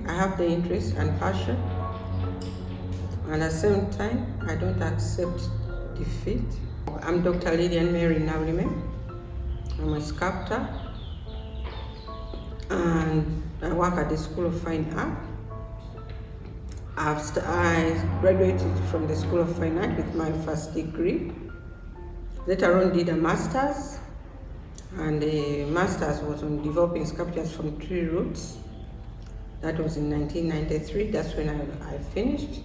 I have the interest and passion, and at the same time, I don't accept defeat. I'm Dr. Lilian Mary Nabulime. I'm a sculptor, and I work at the School of Fine Art. I graduated from the School of Fine Art with my first degree. Later on, did a master's, and the master's was on developing sculptures from tree roots. That was in 1993. That's when I finished.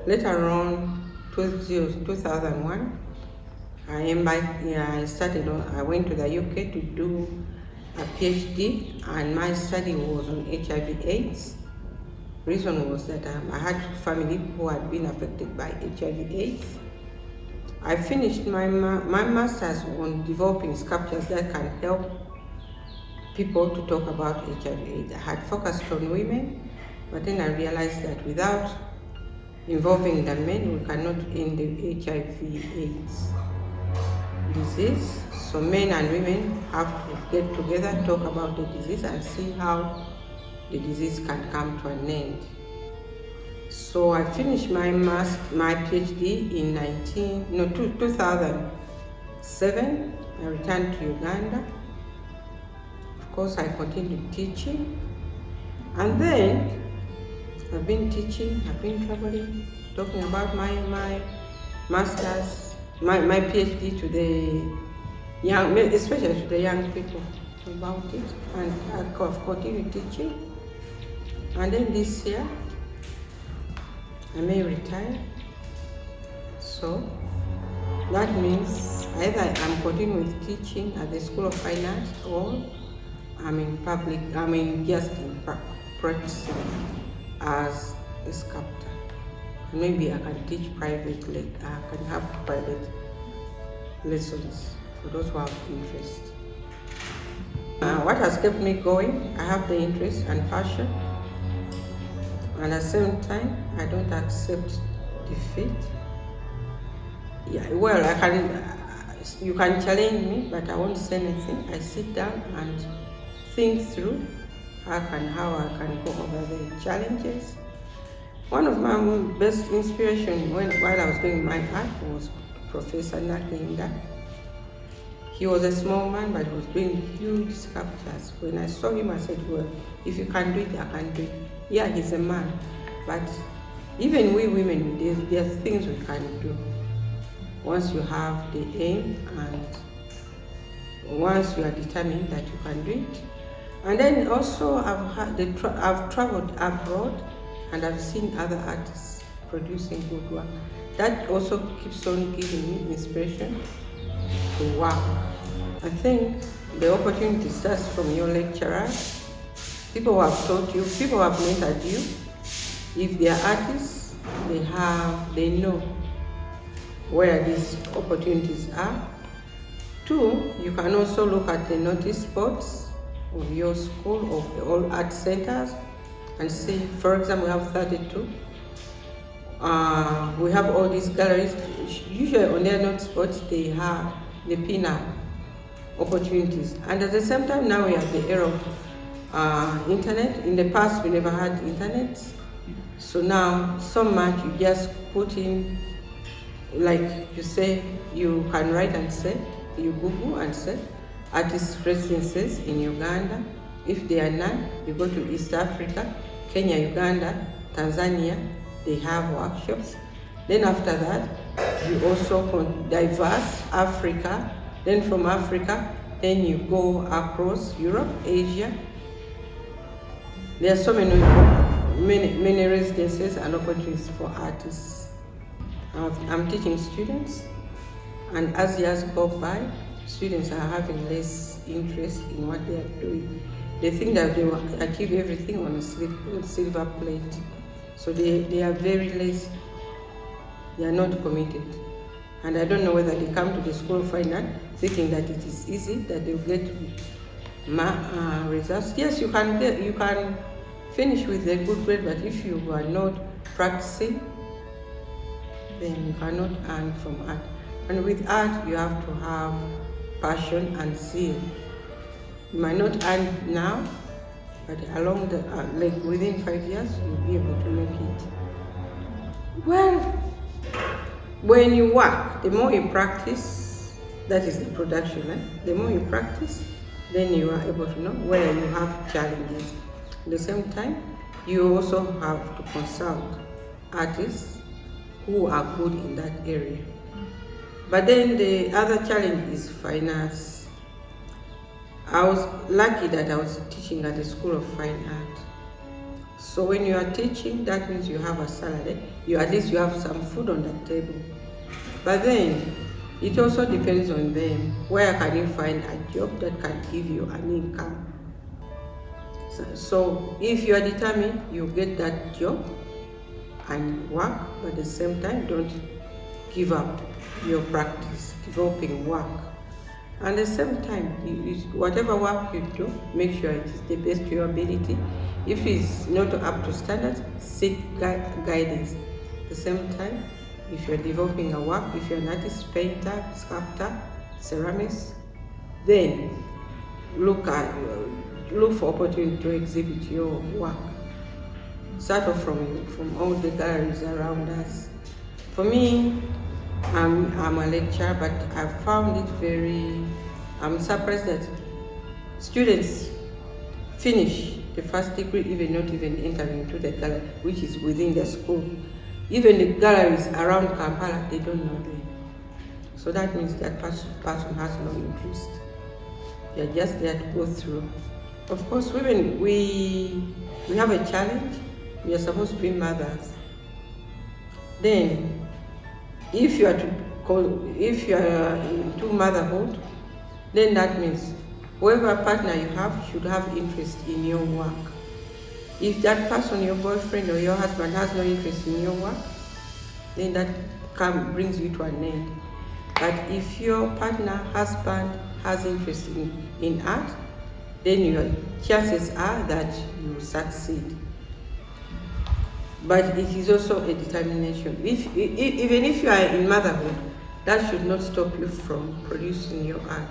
Later on, 2001, I went to the UK to do a PhD, and my study was on HIV/AIDS. Reason was that I had family who had been affected by HIV/AIDS. I finished my master's on developing sculptures that can help people to talk about HIV/AIDS. I had focused on women, but then I realized that without involving the men, we cannot end the HIV/AIDS disease. So men and women have to get together, talk about the disease, and see how the disease can come to an end. So I finished my PhD in 2007. I returned to Uganda. Of course, I continued teaching, and then I've been teaching, I've been traveling, talking about my master's, my PhD to the young, especially to the young people about it, and I've continued teaching. And then this year, I may retire. So that means either I'm continuing with teaching at the School of Fine Arts, or I'm just in practicing as a sculptor. Maybe I can teach privately. I can have private lessons for those who have interest. What has kept me going? I have the interest and passion, and at the same time, I don't accept defeat. Yeah, well, you can challenge me, but I won't say anything. I sit down and think through how I can go over the challenges. One of my best inspiration while I was doing my art was Professor Nakinda. He was a small man, but he was doing huge sculptures. When I saw him, I said, well, if you can do it, I can do it. Yeah, he's a man, but even we women, there are things we can do once you have the aim and once you are determined that you can do it. And then also I've traveled abroad, and I've seen other artists producing good work. That also keeps on giving me inspiration to work. I think the opportunity starts from your lecturers, people who have taught you, people who have mentored you. If they are artists, they know where these opportunities are. Two, you can also look at the notice boards of your school, of all art centers, and see, for example, we have 32. We have all these galleries. Usually on their notice boards, they pin up opportunities. And at the same time, now we have the era of internet. In the past, we never had internet. So now, so much you just put in, like you say, you can write and say, you Google and say, artist residences in Uganda. If there are none, you go to East Africa, Kenya, Uganda, Tanzania, they have workshops. Then after that, you also diverse Africa. Then from Africa, then you go across Europe, Asia. There are so many residences and opportunities for artists. I'm teaching students, and as years go by, students are having less interest in what they are doing. They think that they will achieve everything on a silver plate. So they are very lazy. They are not committed. And I don't know whether they come to the School of Fine Art thinking that it is easy, that they'll get results. Yes, you can finish with a good grade, but if you are not practicing, then you cannot earn from art. And with art, you have to have passion and zeal. You might not earn now, but along the like within 5 years, you'll be able to make it. Well, when you work, the more you practice, that is the production. The more you practice, then you are able to know where you have challenges. At the same time, you also have to consult artists who are good in that area. But then the other challenge is finance. I was lucky that I was teaching at the School of Fine Art. So when you are teaching, that means you have a salary. At least you have some food on the table. But then it also depends on them. Where can you find a job that can give you an income? So if you are determined, you get that job and work, but at the same time, don't give up your practice, developing work. And at the same time, whatever work you do, make sure it is the best to your ability. If it's not up to standards, seek guidance. At the same time, if you're developing a work, if you're an artist, painter, sculptor, ceramist, then look for opportunity to exhibit your work. Start off from all the galleries around us. For me, I'm a lecturer, but I found it I'm surprised that students finish the first degree even not even entering into the gallery, which is within the school. Even the galleries around Kampala, they don't know them. So that means that person has no interest. They're just there to go through. Of course, women, we have a challenge. We are supposed to be mothers. Then, if you are into motherhood, then that means whoever partner you have should have interest in your work. If that person, your boyfriend or your husband, has no interest in your work, then that brings you to an end. But if your partner, husband, has interest in art, then your chances are that you will succeed. But it is also a determination. Even if you are in motherhood, that should not stop you from producing your art.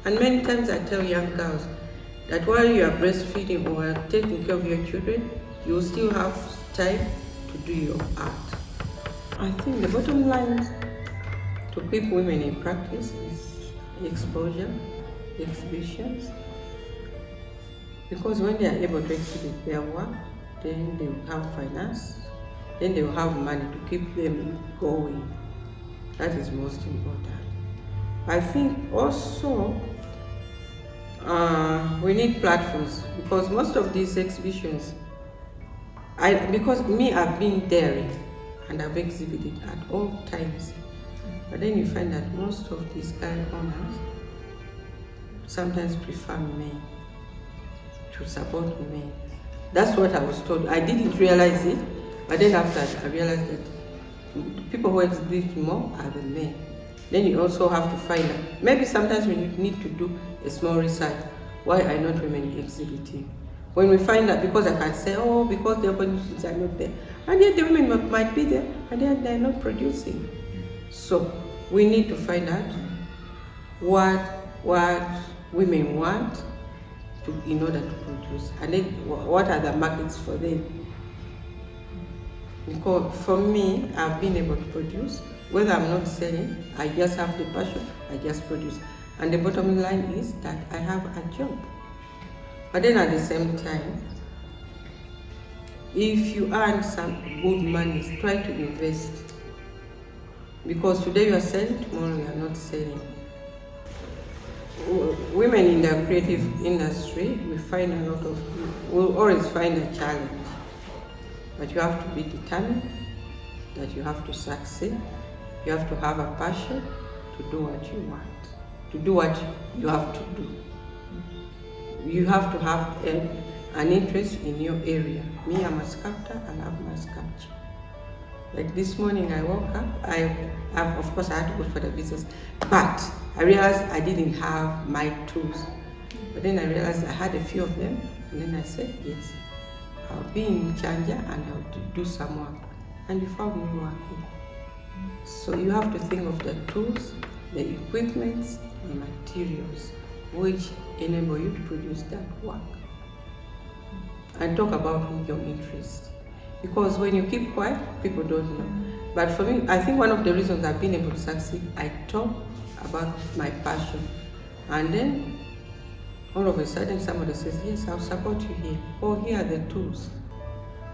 And many times I tell young girls that while you are breastfeeding or taking care of your children, you will still have time to do your art. I think the bottom line to keep women in practice is exposure, exhibitions. Because when they are able to exhibit their work, then they will have finance, then they will have money to keep them going. That is most important. I think also we need platforms, because most of these exhibitions, I've been there and I've exhibited at all times. But then you find that most of these gallery owners sometimes prefer men to support men. That's what I was told. I didn't realize it, but then after I realized that the people who exhibit more are the men. Then you also have to find out. Maybe sometimes we need to do a small research. Why are not women exhibiting? When we find out, because I can say, oh, because the opportunities are not there. And yet the women might be there, and yet they're not producing. So we need to find out what women want in order to produce, and then what are the markets for them. Because for me, I've been able to produce. Whether I'm not selling, I just have the passion, I just produce. And the bottom line is that I have a job. But then at the same time, if you earn some good money, try to invest. Because today you are selling, tomorrow you are not selling. Women in the creative industry, we'll always find a challenge. But you have to be determined that you have to succeed. You have to have a passion to do what you want, to do what you have to do. You have to have an interest in your area. Me, I'm a sculptor, I love my sculpture. Like this morning I woke up, of course I had to go for the business, but I realized I didn't have my tools. But then I realized I had a few of them, and then I said, yes, I'll be in Chanja and I'll do some work. And you found me working. So you have to think of the tools, the equipments, the materials, which enable you to produce that work. and talk about your interests. Because when you keep quiet, people don't know. But for me, I think one of the reasons I've been able to succeed, I talk about my passion. And then all of a sudden somebody says, yes, I'll support you here. Oh, here are the tools.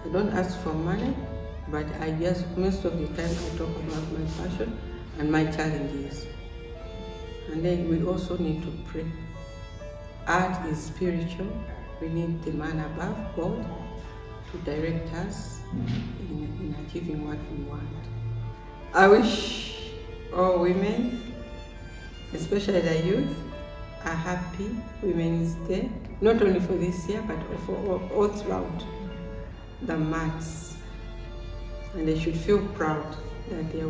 I don't ask for money, but I just, most of the time, I talk about my passion and my challenges. And then we also need to pray. Art is spiritual. We need the man above, God, to direct us in achieving what we want. I wish all women, especially the youth, a happy Women's Day, not only for this year, but for all throughout the months. And they should feel proud that they are